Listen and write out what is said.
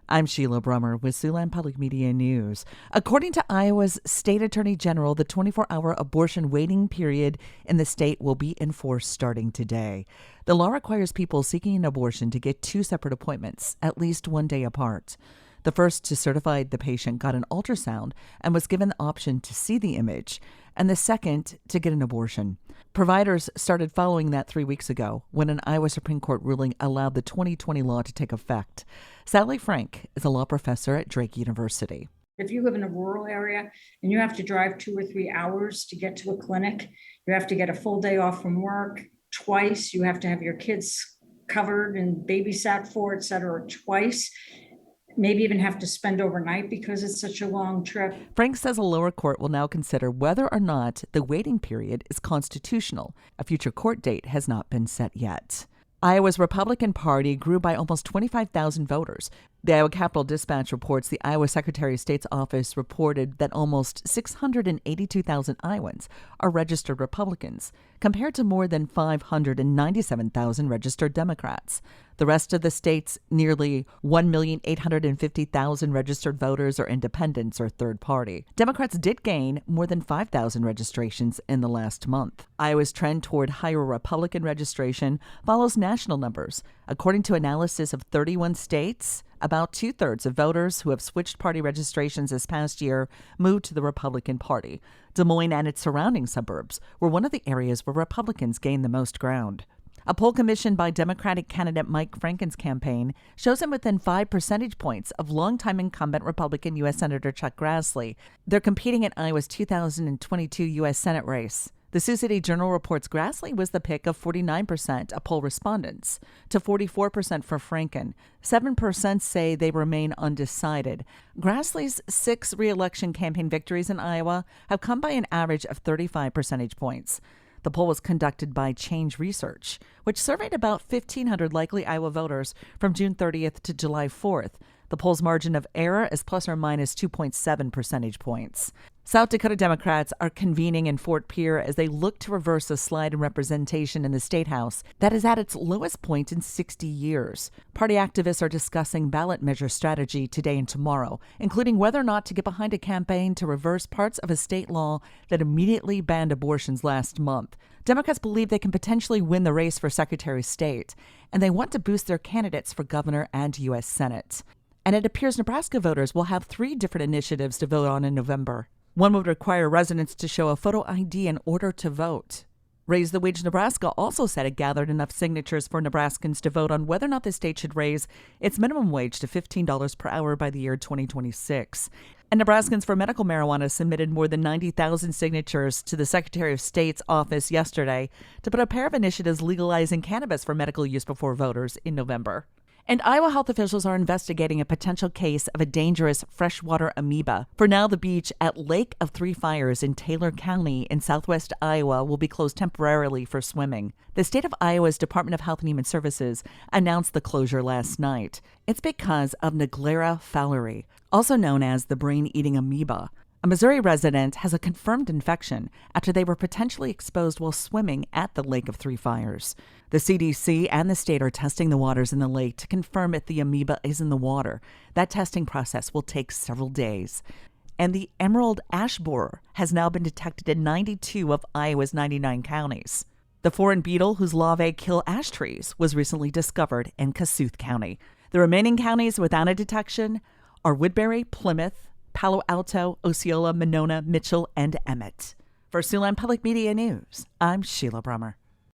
I'm Sheila Brummer with Siouxland Public Media News. According to Iowa's State Attorney General, the 24-hour abortion waiting period in the state will be enforced starting today. The law requires people seeking an abortion to get two separate appointments, at least one day apart. The first to certify the patient got an ultrasound and was given the option to see the image, and the second to get an abortion. Providers started following that 3 weeks ago when an Iowa Supreme Court ruling allowed the 2020 law to take effect. Sally Frank is a law professor at Drake University. If you live in a rural area and you have to drive 2 or 3 hours to get to a clinic, you have to get a full day off from work twice, you have to have your kids covered and babysat for, et cetera, twice. Maybe even have to spend overnight because it's such a long trip. Frank says a lower court will now consider whether or not the waiting period is constitutional. A future court date has not been set yet. Iowa's Republican Party grew by almost 25,000 voters. The Iowa Capitol Dispatch reports the Iowa Secretary of State's office reported that almost 682,000 Iowans are registered Republicans, compared to more than 597,000 registered Democrats. The rest of the state's nearly 1,850,000 registered voters are independents or third party. Democrats did gain more than 5,000 registrations in the last month. Iowa's trend toward higher Republican registration follows national numbers. According to analysis of 31 states, about 2/3 of voters who have switched party registrations this past year moved to the Republican Party. Des Moines and its surrounding suburbs were one of the areas where Republicans gained the most ground. A poll commissioned by Democratic candidate Mike Franken's campaign shows him within 5 percentage points of longtime incumbent Republican U.S. Senator Chuck Grassley. They're competing in Iowa's 2022 U.S. Senate race. The Sioux City Journal reports Grassley was the pick of 49% of poll respondents to 44% for Franken. 7% say they remain undecided. Grassley's 6 re-election campaign victories in Iowa have come by an average of 35 percentage points. The poll was conducted by Change Research, which surveyed about 1,500 likely Iowa voters from June 30th to July 4th. The poll's margin of error is plus or minus 2.7 percentage points. South Dakota Democrats are convening in Fort Pierre as they look to reverse a slide in representation in the State House that is at its lowest point in 60 years. Party activists are discussing ballot measure strategy today and tomorrow, including whether or not to get behind a campaign to reverse parts of a state law that immediately banned abortions last month. Democrats believe they can potentially win the race for Secretary of State, and they want to boost their candidates for governor and U.S. Senate. And it appears Nebraska voters will have 3 different initiatives to vote on in November. One would require residents to show a photo ID in order to vote. Raise the Wage Nebraska also said it gathered enough signatures for Nebraskans to vote on whether or not the state should raise its minimum wage to $15 per hour by the year 2026. And Nebraskans for medical marijuana submitted more than 90,000 signatures to the Secretary of State's office yesterday to put a pair of initiatives legalizing cannabis for medical use before voters in November. And Iowa health officials are investigating a potential case of a dangerous freshwater amoeba. For now, the beach at Lake of Three Fires in Taylor County in southwest Iowa will be closed temporarily for swimming. The state of Iowa's Department of Health and Human Services announced the closure last night. It's because of Naglera fowleri, also known as the brain-eating amoeba. A Missouri resident has a confirmed infection after they were potentially exposed while swimming at the Lake of Three Fires. The CDC and the state are testing the waters in the lake to confirm if the amoeba is in the water. That testing process will take several days. And the emerald ash borer has now been detected in 92 of Iowa's 99 counties. The foreign beetle whose larvae kill ash trees was recently discovered in Kossuth County. The remaining counties without a detection are Woodbury, Plymouth, Palo Alto, Osceola, Monona, Mitchell, and Emmett. For Siouxland Public Media News, I'm Sheila Brummer.